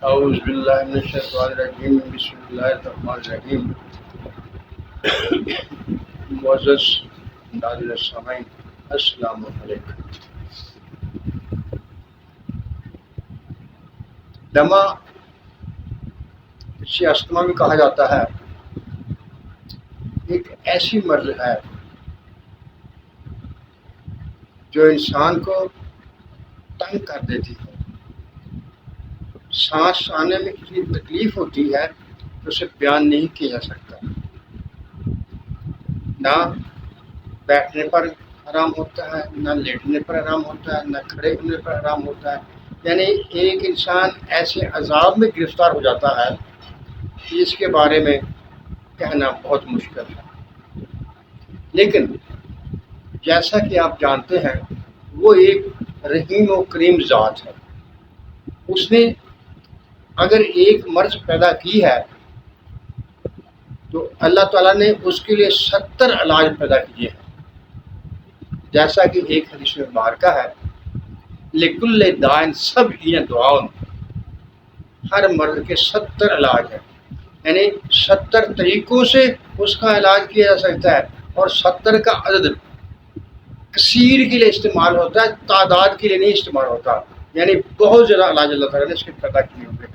اعوذ باللہ من الشیطان الرجیم بسم اللہ الرحمن الرحیم. معزز ناظرین سامعین، السلام علیکم. دمہ اسے استما بھی کہا جاتا ہے، ایک ایسی مرض ہے جو انسان کو تنگ کر دیتی ہے. سانس آنے میں اتنی تکلیف ہوتی ہے کہ اسے بیان نہیں کیا جا سکتا. نہ بیٹھنے پر آرام ہوتا ہے، نہ لیٹنے پر آرام ہوتا ہے، نہ کھڑے ہونے پر آرام ہوتا ہے. یعنی ایک انسان ایسے عذاب میں گرفتار ہو جاتا ہے کہ اس کے بارے میں کہنا بہت مشکل ہے. لیکن جیسا کہ آپ جانتے ہیں، وہ ایک رحیم و کریم ذات ہے. اس نے اگر ایک مرض پیدا کی ہے تو اللہ تعالیٰ نے اس کے لیے 70 علاج پیدا کیے ہیں. جیسا کہ ایک حدیث میں مبارکہ ہے، لکل دائن سب دعاؤں، ہر مرض کے 70 علاج ہیں. یعنی 70 طریقوں سے اس کا علاج کیا جا سکتا ہے، اور 70 کا عدد کثیر کے لیے استعمال ہوتا ہے، تعداد کے لیے نہیں استعمال ہوتا. یعنی بہت زیادہ علاج اللہ تعالیٰ نے اس کے پیدا کیے ہوئے.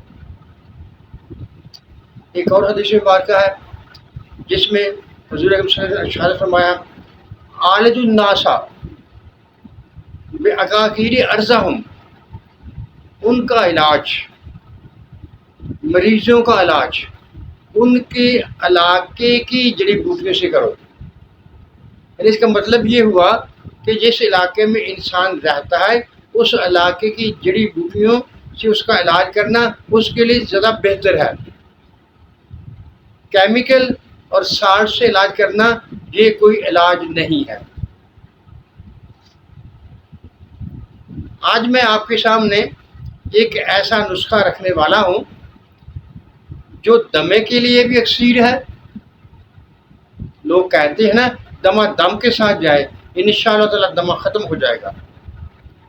ایک اور حدیث مبارکہ ہے جس میں حضور اکرم صلی اللہ علیہ وسلم نے فرمایا، عالج الناسا بعقاقیر ارضہم، ان کا علاج، مریضوں کا علاج ان کے علاقے کی جڑی بوٹیوں سے کرو. یعنی اس کا مطلب یہ ہوا کہ جس علاقے میں انسان رہتا ہے اس علاقے کی جڑی بوٹیوں سے اس کا علاج کرنا اس کے لیے زیادہ بہتر ہے. کیمیکل اور سانس سے علاج کرنا یہ کوئی علاج نہیں ہے. آج میں آپ کے سامنے ایک ایسا نسخہ رکھنے والا ہوں جو دمے کے لیے بھی اکسیر ہے. لوگ کہتے ہیں نا، دمہ دم کے ساتھ جائے، انشاءاللہ تعالی دمہ ختم ہو جائے گا.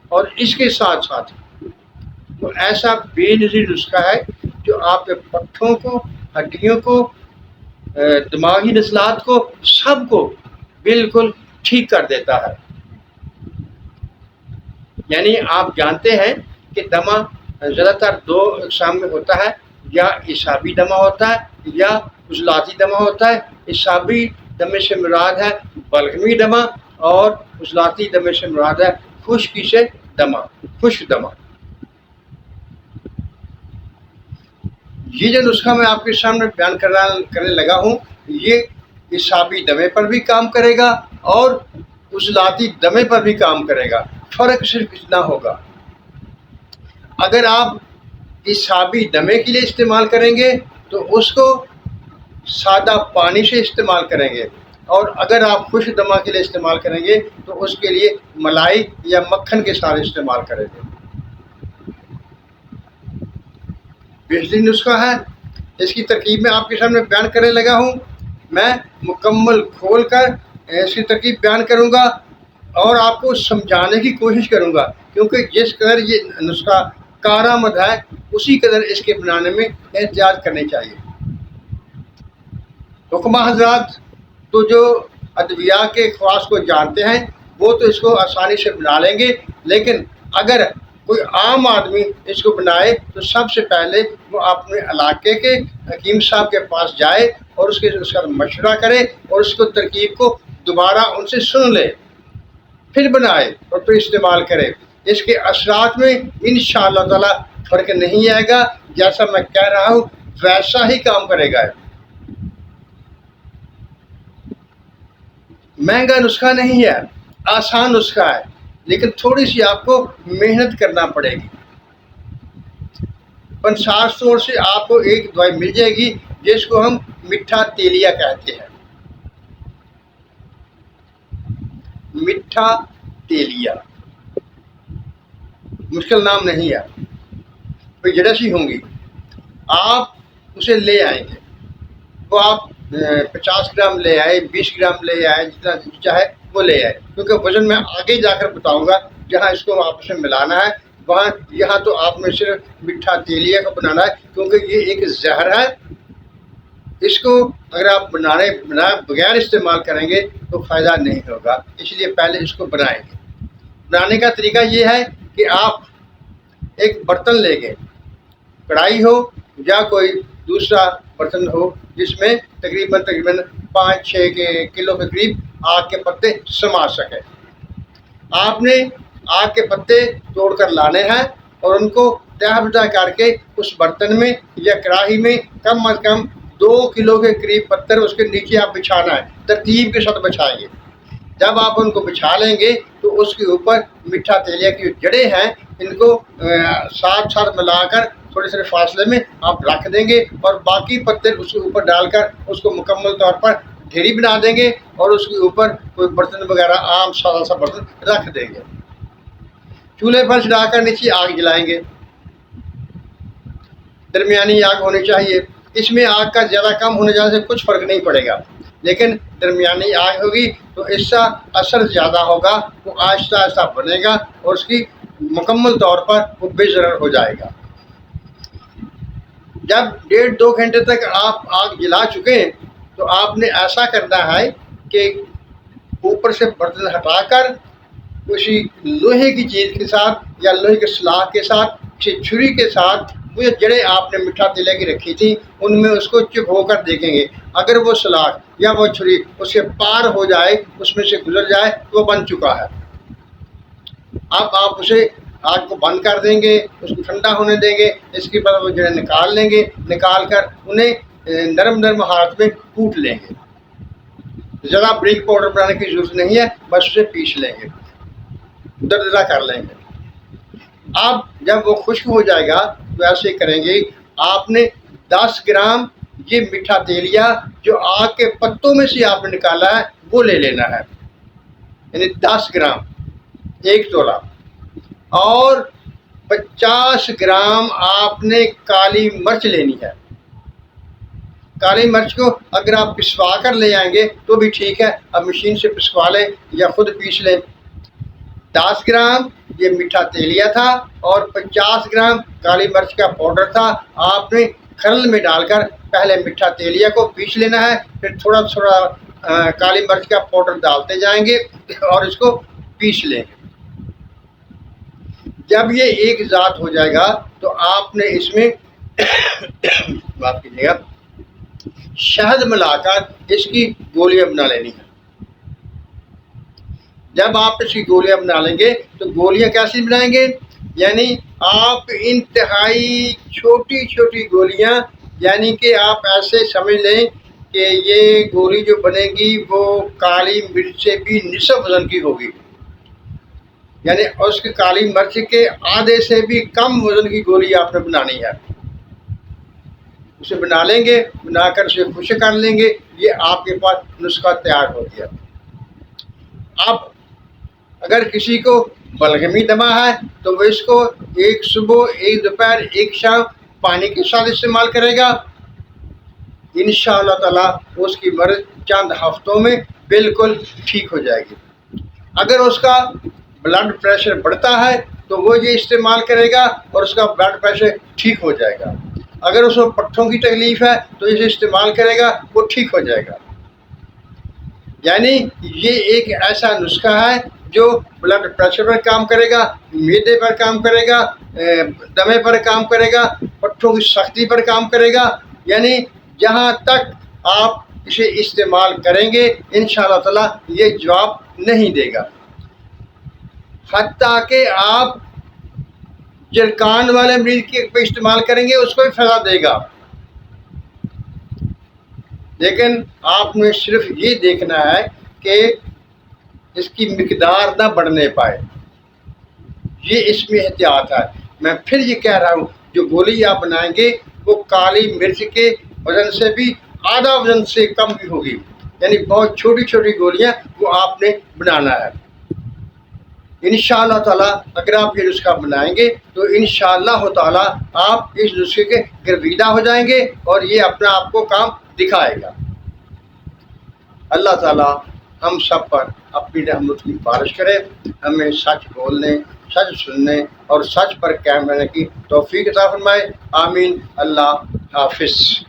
اور اس کے ساتھ ساتھ وہ ایسا بے نظیر نسخہ ہے جو آپ کے پٹھوں کو، ہڈیوں کو، دماغی نزلات کو، سب کو بالکل ٹھیک کر دیتا ہے. یعنی آپ جانتے ہیں کہ دمہ زیادہ تر 2 اقسام میں ہوتا ہے، یا اعصابی دمہ ہوتا ہے یا عضلاتی دمہ ہوتا ہے. اعصابی دمے سے مراد ہے بلغمی دمہ، اور عضلاتی دمے سے مراد ہے خشکی سے دمہ، خشک دمہ. یہ جو نسخہ میں آپ کے سامنے بیان کرنے لگا ہوں، یہ اعصابی دمے پر بھی کام کرے گا اور عضلاتی دمے پر بھی کام کرے گا. فرق صرف اتنا ہوگا، اگر آپ اعصابی دمے کے لیے استعمال کریں گے تو اس کو سادہ پانی سے استعمال کریں گے، اور اگر آپ خشک دمہ کے لیے استعمال کریں گے تو اس کے لیے ملائی یا مکھن کے ساتھ استعمال کریں گے. بہترین نسخہ ہے. اس کی ترکیب میں آپ کے سامنے بیان کرنے لگا ہوں. میں مکمل کھول کر اس کی ترکیب بیان کروں گا اور آپ کو سمجھانے کی کوشش کروں گا، کیونکہ جس قدر یہ نسخہ کارآمد ہے اسی قدر اس کے بنانے میں احتیاط کرنی چاہیے. حکمہ حضرات تو جو ادویہ کے خواص کو جانتے ہیں وہ تو اس کو آسانی سے بنا لیں گے، لیکن اگر کوئی عام آدمی اس کو بنائے تو سب سے پہلے وہ اپنے علاقے کے حکیم صاحب کے پاس جائے اور اس کا مشورہ کرے اور اس کو ترکیب کو دوبارہ ان سے سن لے، پھر بنائے اور پھر استعمال کرے. اس کے اثرات میں انشاءاللہ تعالی فرق نہیں آئے گا. جیسا میں کہہ رہا ہوں ویسا ہی کام کرے گا. مہنگا نسخہ نہیں ہے، آسان نسخہ ہے، لیکن تھوڑی سی آپ کو محنت کرنا پڑے گی. 50 طور سے آپ کو ایک دوائی مل جائے گی جس کو ہم میٹھا تیلیا کہتے ہیں. میٹھا تیلیا مشکل نام نہیں ہے، کوئی جڑ سی ہوں گی. آپ اسے لے آئیں گے، وہ آپ 50 گرام لے آئے، 20 گرام لے آئے، جتنا چاہے وہ لے آئے، کیونکہ وزن میں آگے جا کر بتاؤں گا جہاں اس کو آپس میں ملانا ہے وہاں یہاں تو آپ نے صرف میٹھا تیلیہ کو بنانا ہے، کیونکہ یہ ایک زہر ہے. اس کو اگر آپ بنائے بغیر استعمال کریں گے تو فائدہ نہیں ہوگا، اس لیے پہلے اس کو بنائیں گے. بنانے کا طریقہ یہ ہے کہ آپ ایک برتن لیں گے، کڑھائی ہو یا کوئی دوسرا برتن ہو جس میں تقریباً 5-6 کلو کے قریب آگ کے پتے سما سکے. آپ نے آگ کے پتے توڑ کر لانے ہیں اور ان کو تہ بتہ کر کے اس برتن میں یا کڑاہی میں کم از کم 2 کلو کے قریب پتھر اس کے نیچے آپ بچھانا ہے، ترتیب کے ساتھ بچھائیں گے. جب آپ ان کو بچھا لیں گے تو اس کے اوپر میٹھا تیلیہ کی جو جڑیں ہیں ان کو ساتھ ملا کر تھوڑے سے فاصلے میں آپ رکھ دیں گے، اور باقی پتے اس کے اوپر ڈال کر اس کو مکمل طور پر ڈھیری بنا دیں گے اور اس کے اوپر کوئی برتن وغیرہ عام سادہ سا برتن رکھ دیں گے. چولہے پر چڑھا کر نیچے آگ جلائیں گے. درمیانی آگ ہونی چاہیے. اس میں آگ کا زیادہ کم ہونے جانے سے کچھ فرق نہیں پڑے گا، لیکن درمیانی آگ ہوگی تو اس کا اثر زیادہ ہوگا، وہ آہستہ آہستہ بنے گا اور اس کی مکمل طور پر وہ بے ضرر ہو جائے گا. جب 1.5-2 گھنٹے تک آپ آگ جلا چکے تو آپ نے ایسا کرنا ہے کہ اوپر سے برتن ہٹا کر کسی لوہے کی چیز کے ساتھ یا لوہے کے سلاخ کے ساتھ، کسی چھری کے ساتھ وہ جڑیں آپ نے میٹھا تیلیہ کی رکھی تھی ان میں اس کو چبھو کر دیکھیں گے. اگر وہ سلاخ یا وہ چھری اس کے پار ہو جائے، اس میں سے گزر جائے تو وہ بن چکا ہے. اب آپ اسے آگ کو بند کر دیں گے، اس کو ٹھنڈا ہونے دیں گے. اس کے بعد وہ جڑیں نکال لیں گے، نکال کر انہیں نرم ہاتھ میں کوٹ لیں گے. زیادہ بریک پاؤڈر بنانے کی ضرورت نہیں ہے، بس اسے پیس لیں گے، دردرا کر لیں گے. اب جب وہ خشک ہو جائے گا تو ایسے کریں گے، آپ نے 10 گرام یہ میٹھا تیلیہ جو آگ کے پتوں میں سے آپ نے نکالا ہے وہ لے لینا ہے، یعنی 10 گرام 1 تولہ. اور 50 گرام آپ نے کالی مرچ لینی ہے. کالی مرچ کو اگر آپ پسوا کر لے آئیں گے تو بھی ٹھیک ہے، اب مشین سے پسوا لیں یا خود پیس لیں. 10 گرام یہ میٹھا تیلیہ تھا اور 50 گرام کالی مرچ کا پاؤڈر تھا. آپ نے کھرل میں ڈال کر پہلے میٹھا تیلیہ کو پیس لینا ہے، پھر تھوڑا کالی مرچ کا پاؤڈر ڈالتے جائیں گے اور اس کو پیس لیں گے. جب یہ ایک ذات ہو جائے گا تو آپ نے اس میں بات کیجیے گا شہد ملا کر اس کی گولیاں بنا لینی ہیں. جب آپ اس کی گولیاں بنا لیں گے تو گولیاں کیسی بنائیں گے، یعنی آپ انتہائی چھوٹی چھوٹی گولیاں، یعنی کہ آپ ایسے سمجھ لیں کہ یہ گولی جو بنے گی وہ کالی مرچ سے بھی نصف وزن کی ہوگی، یعنی اس کی کالی مرچ کے آدھے سے بھی کم وزن کی گولی آپ نے بنانی ہے. اسے بنا لیں گے، بنا کر اسے خشک کر لیں گے. یہ آپ کے پاس نسخہ تیار ہو گیا. اب اگر کسی کو بلغمی دمہ ہے تو وہ اس کو ایک صبح، ایک دوپہر، ایک شام پانی کے ساتھ استعمال کرے گا. انشاءاللہ تعالی اس کی مرض چند ہفتوں میں بالکل ٹھیک ہو جائے گی. اگر اس کا بلڈ پریشر بڑھتا ہے تو وہ یہ استعمال کرے گا اور اس کا بلڈ پریشر ٹھیک ہو جائے گا. اگر اس کو پٹھوں کی تکلیف ہے تو اسے استعمال کرے گا، وہ ٹھیک ہو جائے گا. یعنی یہ ایک ایسا نسخہ ہے جو بلڈ پریشر پر کام کرے گا، معدے پر کام کرے گا، دمے پر کام کرے گا، پٹھوں کی سختی پر کام کرے گا. یعنی جہاں تک آپ اسے استعمال کریں گے انشاءاللہ تعالی یہ جواب نہیں دے گا. حتیٰ کہ آپ جرکان والے مریض کے پہ استعمال کریں گے اس کو بھی فائدہ دے گا. لیکن آپ نے صرف یہ دیکھنا ہے کہ اس کی مقدار نہ بڑھنے پائے، یہ اس میں احتیاط ہے. میں پھر یہ کہہ رہا ہوں جو گولی آپ بنائیں گے وہ کالی مرچ کے وزن سے بھی آدھا وزن سے کم بھی ہوگی، یعنی بہت چھوٹی چھوٹی گولیاں وہ آپ نے بنانا ہے. انشاءاللہ تعالیٰ اگر آپ یہ نسخہ بنائیں گے تو انشاءاللہ تعالیٰ آپ اس نسخے کے گرویدہ ہو جائیں گے اور یہ اپنا آپ کو کام دکھائے گا. اللہ تعالیٰ ہم سب پر اپنی رحمت کی بارش کرے، ہمیں سچ بولنے، سچ سننے اور سچ پر قائم رہنے کی توفیق عطا فرمائے۔ آمین۔ اللہ حافظ۔